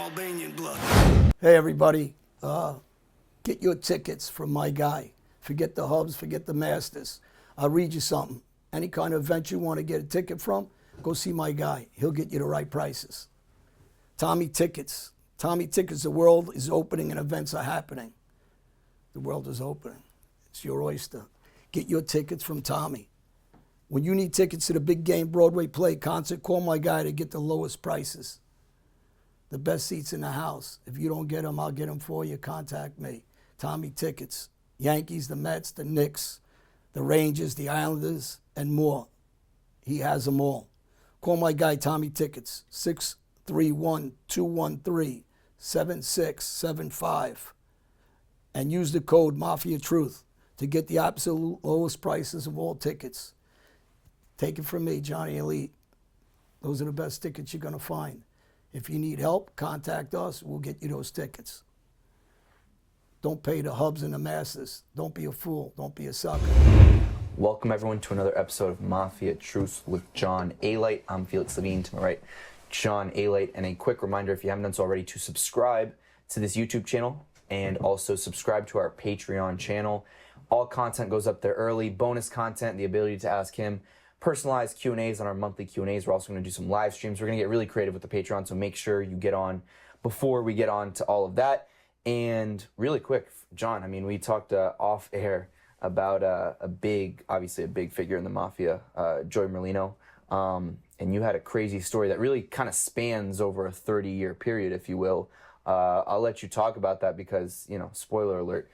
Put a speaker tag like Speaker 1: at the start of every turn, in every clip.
Speaker 1: Albanian blood.
Speaker 2: Hey everybody, get your tickets from my guy. Forget the hubs, forget the masters. I'll read you something. Any kind of event you want to get a ticket from, go see my guy. He'll get you the right prices. Tommy Tickets. Tommy Tickets, the world is opening and events are happening. The world is opening. It's your oyster. Get your tickets from Tommy. When you need tickets to the big game, Broadway play, concert, call my guy to get the lowest prices. The best seats in the house. If you don't get them, I'll get them for you. Contact me. Tommy Tickets. Yankees, the Mets, the Knicks, the Rangers, the Islanders, and more. He has them all. Call my guy, Tommy Tickets, 631-213-7675. And use the code Mafia Truth to get the absolute lowest prices of all tickets. Take it from me, Johnny Alite. Those are the best tickets you're going to find. If you need help, contact us. We'll get you those tickets. Don't pay the hubs and the masses. Don't be a fool. Don't be a sucker.
Speaker 3: Welcome, everyone, to another episode of Mafia Truth with John Alite. I'm Felix Levine. To my right, John Alite. And a quick reminder, if you haven't done so already, to subscribe to this YouTube channel and also subscribe to our Patreon channel. All content goes up there early. Bonus content, the ability to ask him personalized Q&As on our monthly Q&As. We're also going to do some live streams. We're going to get really creative with the Patreon, so make sure you get on before we get on to all of that. And really quick, John, I mean, we talked off air about obviously a big figure in the Mafia, Joey Merlino. And you had a crazy story that really kind of spans over a 30-year period, if you will. I'll let you talk about that because, you know, spoiler alert,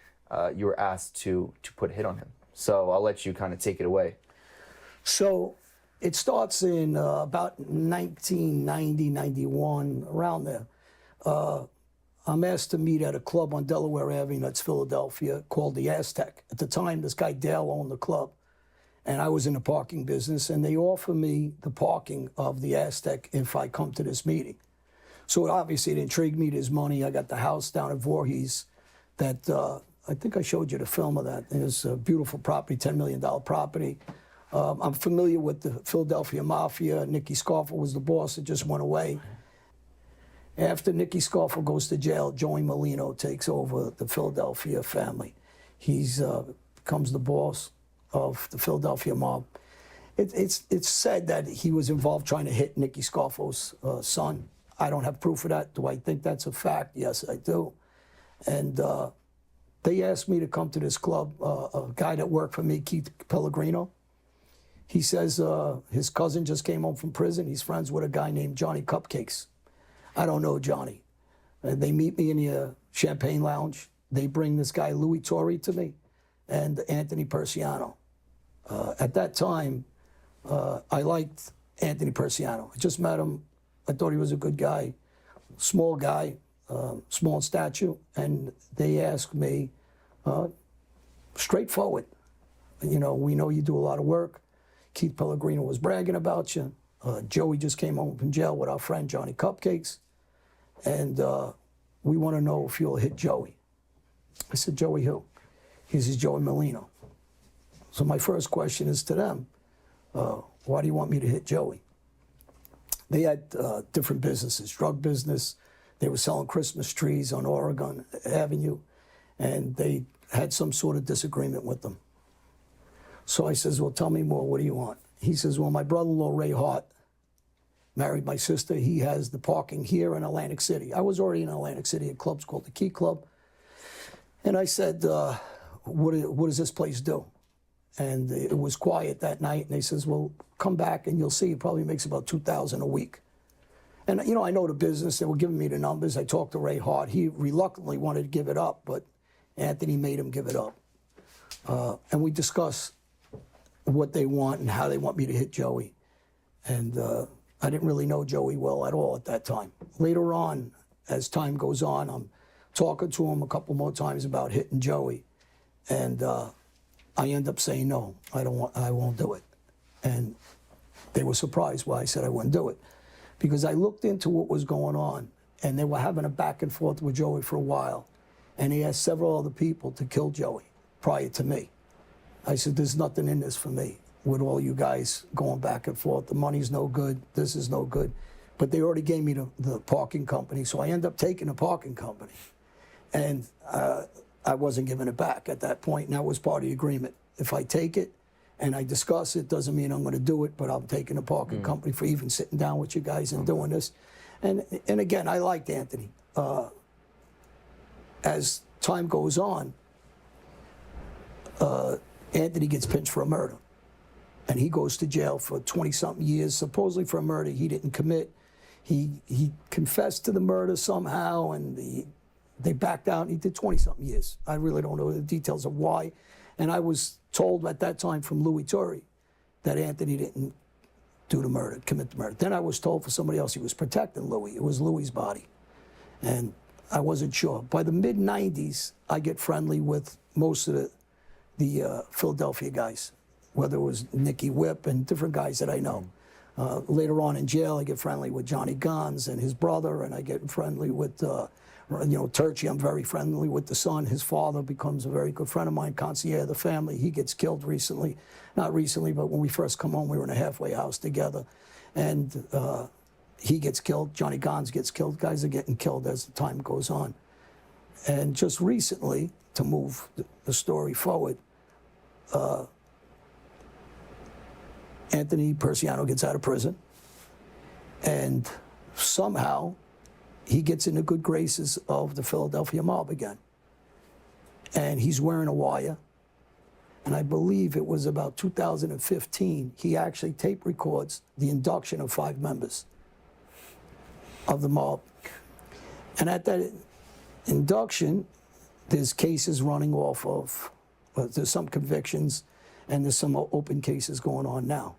Speaker 3: you were asked to put a hit on him. So I'll let you kind of take it away.
Speaker 2: So it starts in about 1990, 91, around there. I'm asked to meet at a club on Delaware Avenue, that's Philadelphia, called the Aztec. At the time, this guy Dale owned the club, and I was in the parking business, and they offered me the parking of the Aztec if I come to this meeting. So obviously it intrigued me, there's money. I got the house down at Voorhees that, I think I showed you the film of that. It was a beautiful property, $10 million property. I'm familiar with the Philadelphia Mafia. Nicky Scarfo was the boss. It just went away. After Nicky Scarfo goes to jail, Joey Merlino takes over the Philadelphia family. He's becomes the boss of the Philadelphia mob. It's said that he was involved trying to hit Nicky Scarfo's son. I don't have proof of that. Do I think that's a fact? Yes, I do. And they asked me to come to this club. A guy that worked for me, Keith Pellegrino, he says his cousin just came home from prison. He's friends with a guy named Johnny Cupcakes. I don't know Johnny. They meet me in the Champagne Lounge. They bring this guy Louis Torrey to me and Anthony Persiano. At that time, I liked Anthony Persiano. I just met him. I thought he was a good guy, small in stature, and they asked me, straightforward, you know, we know you do a lot of work. Keith Pellegrino was bragging about you. Joey just came home from jail with our friend Johnny Cupcakes, and we want to know if you'll hit Joey. I said, Joey who? He says, Joey Merlino. So my first question is to them, why do you want me to hit Joey? They had different businesses, drug business. They were selling Christmas trees on Oregon Avenue, and they had some sort of disagreement with them. So I says, well, tell me more, what do you want? He says, well, my brother-in-law, Ray Hart, married my sister. He has the parking here in Atlantic City. I was already in Atlantic City at clubs called the Key Club. And I said, what does this place do? And it was quiet that night. And they says, well, come back and you'll see. It probably makes about $2,000 a week. And, you know, I know the business. They were giving me the numbers. I talked to Ray Hart. He reluctantly wanted to give it up, but Anthony made him give it up. And we discussed what they want and how they want me to hit Joey. And I didn't really know Joey well at all at that time. Later on, as time goes on, I'm talking to him a couple more times about hitting Joey. And I end up saying, no, I won't do it. And they were surprised why I said I wouldn't do it. Because I looked into what was going on, and they were having a back and forth with Joey for a while. And he asked several other people to kill Joey prior to me. I said, there's nothing in this for me with all you guys going back and forth. The money's no good. This is no good. but they already gave me the parking company, so I end up taking the parking company. And I wasn't giving it back at that point, and that was part of the agreement. If I take it and I discuss it, doesn't mean I'm going to do it, but I'm taking the parking company for even sitting down with you guys and doing this. And again, I liked Anthony. As time goes on, Anthony gets pinched for a murder. And he goes to jail for 20-something years, supposedly for a murder he didn't commit. He confessed to the murder somehow, and they backed out, and he did 20-something years. I really don't know the details of why. And I was told at that time from Louis Torrey that Anthony didn't do the murder, commit the murder. Then I was told for somebody else he was protecting Louis. It was Louis's body. And I wasn't sure. By the mid-'90s, I get friendly with most of the Philadelphia guys, whether it was Nicky Whip and different guys that I know. Later on in jail, I get friendly with Johnny Gons and his brother, and I get friendly with, Turchi. I'm very friendly with the son. His father becomes a very good friend of mine, concierge of the family. He gets killed recently. Not recently, but when we first come home, we were in a halfway house together. And he gets killed. Johnny Gons gets killed. Guys are getting killed as the time goes on. And just recently, to move the story forward, Anthony Persiano gets out of prison, and somehow he gets in the good graces of the Philadelphia mob again. And he's wearing a wire. And I believe it was about 2015, he actually tape records the induction of 5 members of the mob. And at that induction, there's cases running off of, there's some convictions, and there's some open cases going on now.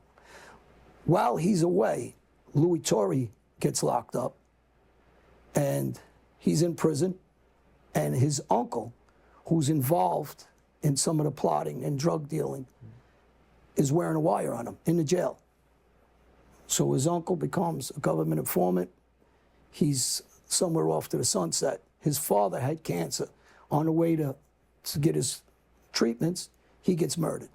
Speaker 2: While he's away, Louis Torrey gets locked up, and he's in prison, and his uncle, who's involved in some of the plotting and drug dealing, is wearing a wire on him in the jail. So his uncle becomes a government informant. He's somewhere off to the sunset. His father had cancer. On the way to get his treatments, he gets murdered.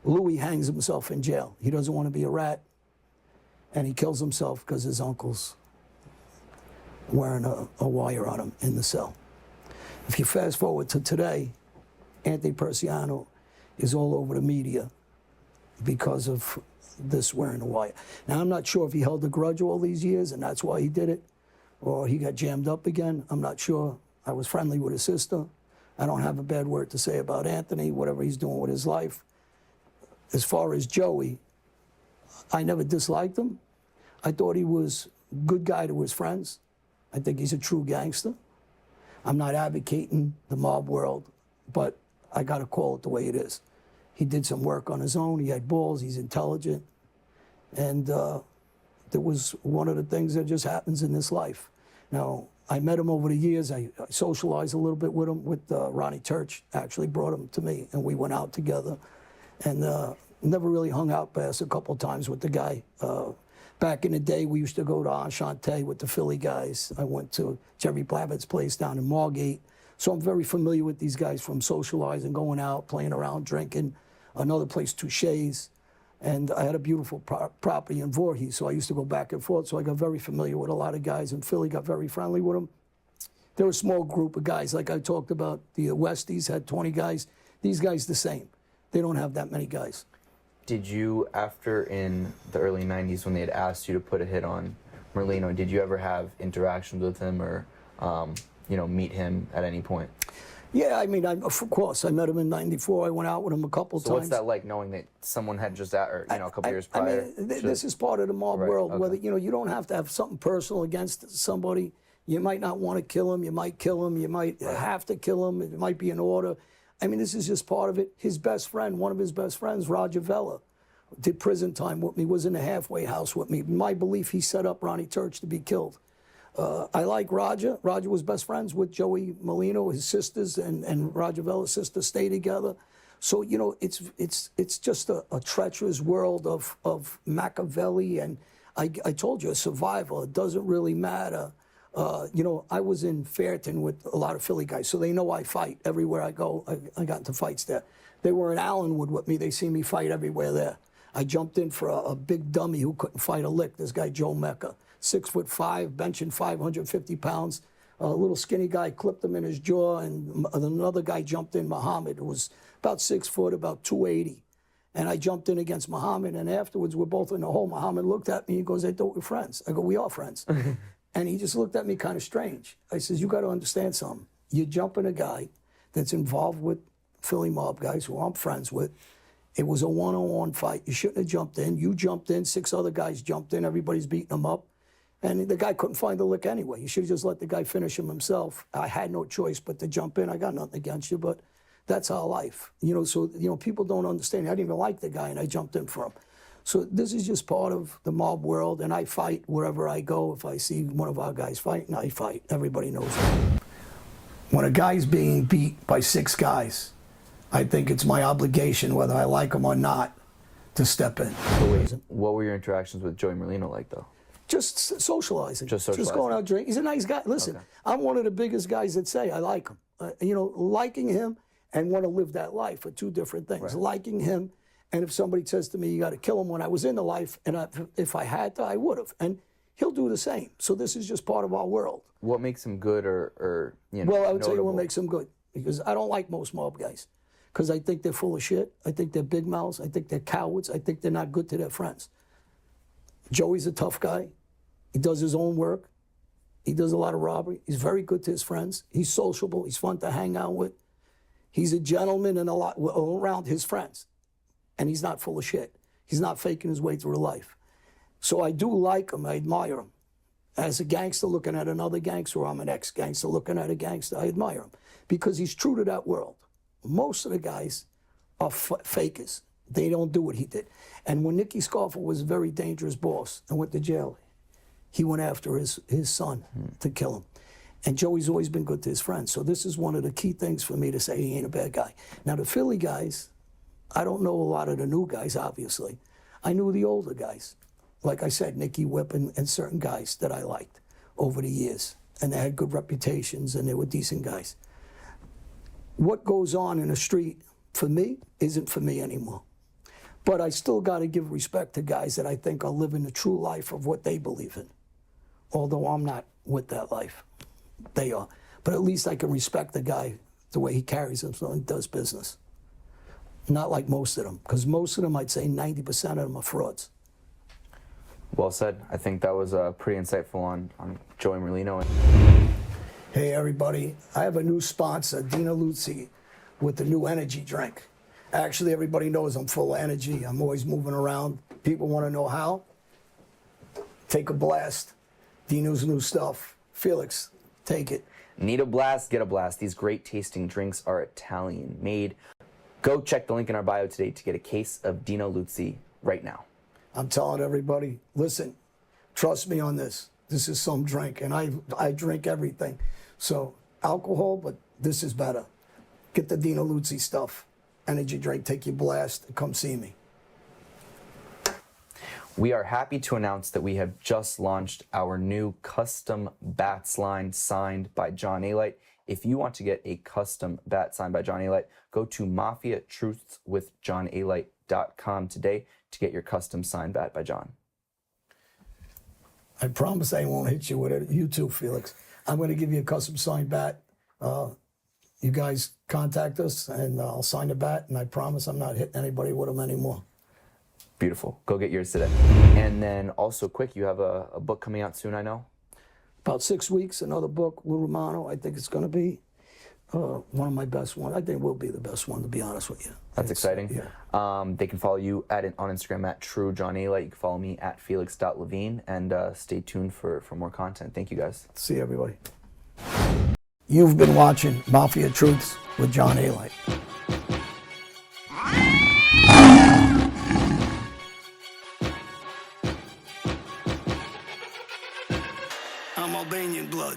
Speaker 2: Louis hangs himself in jail. He doesn't want to be a rat, and he kills himself because his uncle's wearing a wire on him in the cell. If you fast forward to today, Anthony Persiano is all over the media because of this wearing a wire. Now, I'm not sure if he held a grudge all these years and that's why he did it, or he got jammed up again. I'm not sure. I was friendly with his sister. I don't have a bad word to say about Anthony, whatever he's doing with his life. As far as Joey, I never disliked him. I thought he was a good guy to his friends. I think he's a true gangster. I'm not advocating the mob world, but I got to call it the way it is. He did some work on his own. He had balls. He's intelligent. And that was one of the things that just happens in this life. Now, I met him over the years. I socialized a little bit with him, with Ronnie Church actually brought him to me, and we went out together. And never really hung out past a couple times with the guy. Back in the day, we used to go to Enchanté with the Philly guys. I went to Jerry Blavitt's place down in Margate. So I'm very familiar with these guys from socializing, going out, playing around, drinking. Another place, Touche's. And I had a beautiful property in Voorhees, so I used to go back and forth. So I got very familiar with a lot of guys in Philly, got very friendly with them. They're a small group of guys. Like I talked about, the Westies had 20 guys. These guys the same. They don't have that many guys.
Speaker 3: Did you, after in the early 90s when they had asked you to put a hit on Merlino, did you ever have interactions with him or, meet him at any point?
Speaker 2: Yeah, I mean, of course, I met him in '94. I went out with him a couple times.
Speaker 3: So what's that like, knowing that someone had just, a couple years prior?
Speaker 2: I mean, this is part of the mob world. Okay. Whether, you don't have to have something personal against somebody. You might not want to kill him. You might kill him. You might have to kill him. It might be an order. I mean, this is just part of it. His best friend, one of his best friends, Roger Vella, did prison time with me, was in the halfway house with me. My belief, he set up Ronnie Church to be killed. I like Roger. Roger was best friends with Joey Merlino, his sisters, and Roger Vella's sister stay together. So, it's just a treacherous world of Machiavelli. And I told you, a survival. It doesn't really matter. I was in Fairton with a lot of Philly guys, so they know I fight everywhere I go. I got into fights there. They were in Allenwood with me. They see me fight everywhere there. I jumped in for a big dummy who couldn't fight a lick, this guy Joe Mecca. 6'5", benching 550 pounds. A little skinny guy clipped him in his jaw, and another guy jumped in, Muhammad, who was about 6 foot, about 280. And I jumped in against Muhammad, and afterwards we're both in the hole. Muhammad looked at me, he goes, I thought we're friends. I go, we are friends. And he just looked at me kind of strange. I says, you got to understand something. You're jumping a guy that's involved with Philly mob guys who I'm friends with. It was a one-on-one fight. You shouldn't have jumped in. You jumped in, 6 other guys jumped in, everybody's beating him up. And the guy couldn't find the lick anyway. You should have just let the guy finish him himself. I had no choice but to jump in. I got nothing against you, but that's our life. So people don't understand. I didn't even like the guy, and I jumped in for him. So this is just part of the mob world, and I fight wherever I go. If I see one of our guys fighting, I fight. Everybody knows that. When a guy's being beat by 6 guys, I think it's my obligation, whether I like him or not, to step in.
Speaker 3: What were your interactions with Joey Merlino like, though?
Speaker 2: Just socializing.
Speaker 3: Just socializing.
Speaker 2: Just going out drinking. He's a nice guy. Listen,
Speaker 3: Okay.
Speaker 2: I'm one of the biggest guys that say I like him. Liking him and want to live that life are two different things.
Speaker 3: Right.
Speaker 2: Liking him, and if somebody says to me, you got to kill him, when I was in the life, and if I had to, I would have. And he'll do the same. So this is just part of our world.
Speaker 3: What makes him good or
Speaker 2: Well, I would tell you what
Speaker 3: notable?
Speaker 2: makes him good. Because I don't like most mob guys. Because I think they're full of shit. I think they're big mouths. I think they're cowards. I think they're not good to their friends. Joey's a tough guy. He does his own work. He does a lot of robbery. He's very good to his friends. He's sociable. He's fun to hang out with. He's a gentleman and a lot around his friends. And he's not full of shit. He's not faking his way through life. So I do like him. I admire him. As a gangster looking at another gangster, or I'm an ex-gangster looking at a gangster, I admire him. Because he's true to that world. Most of the guys are fakers. They don't do what he did. And when Nicky Scarfa was a very dangerous boss and went to jail, he went after his son to kill him. And Joey's always been good to his friends. So this is one of the key things for me to say he ain't a bad guy. Now, the Philly guys, I don't know a lot of the new guys, obviously. I knew the older guys. Like I said, Nicky Whip and certain guys that I liked over the years. And they had good reputations, and they were decent guys. What goes on in the street, for me, isn't for me anymore. But I still got to give respect to guys that I think are living the true life of what they believe in. Although I'm not with that life. They are. But at least I can respect the guy, the way he carries himself and does business. Not like most of them. Because most of them, I'd say 90% of them are frauds.
Speaker 3: Well said. I think that was pretty insightful on Joey Merlino.
Speaker 2: Hey, everybody. I have a new sponsor, Dina Luzzi, with the new energy drink. Actually, everybody knows I'm full of energy. I'm always moving around. People want to know how. Take a blast. Dino's new stuff. Felix, take it.
Speaker 3: Need a blast? Get a blast. These great tasting drinks are Italian made. Go check the link in our bio today to get a case of Dino Luzzi right now.
Speaker 2: I'm telling everybody, listen, trust me on this. This is some drink, and I drink everything. So, alcohol, but this is better. Get the Dino Luzzi stuff. Energy drink, take your blast, and come see me.
Speaker 3: We are happy to announce that we have just launched our new custom bats line signed by John Alite. If you want to get a custom bat signed by John Alite, go to mafiatruthswithjohnalite.com today to get your custom signed bat by John.
Speaker 2: I promise I won't hit you with it. You too, Felix. I'm going to give you a custom signed bat. You guys contact us, and I'll sign the bat, and I promise I'm not hitting anybody with them anymore.
Speaker 3: Beautiful. Go get yours today. And then also quick, you have a book coming out soon, I know?
Speaker 2: About 6 weeks, another book, Lou Romano. I think it's going to be one of my best ones. I think it will be the best one, to be honest with you.
Speaker 3: That's exciting.
Speaker 2: Yeah.
Speaker 3: They can follow you on Instagram at TrueJohnAlite. You can follow me at Felix.Levine, and stay tuned for more content. Thank you, guys.
Speaker 2: See everybody. You've been watching Mafia Truths with John Alite. I'm Albanian blood.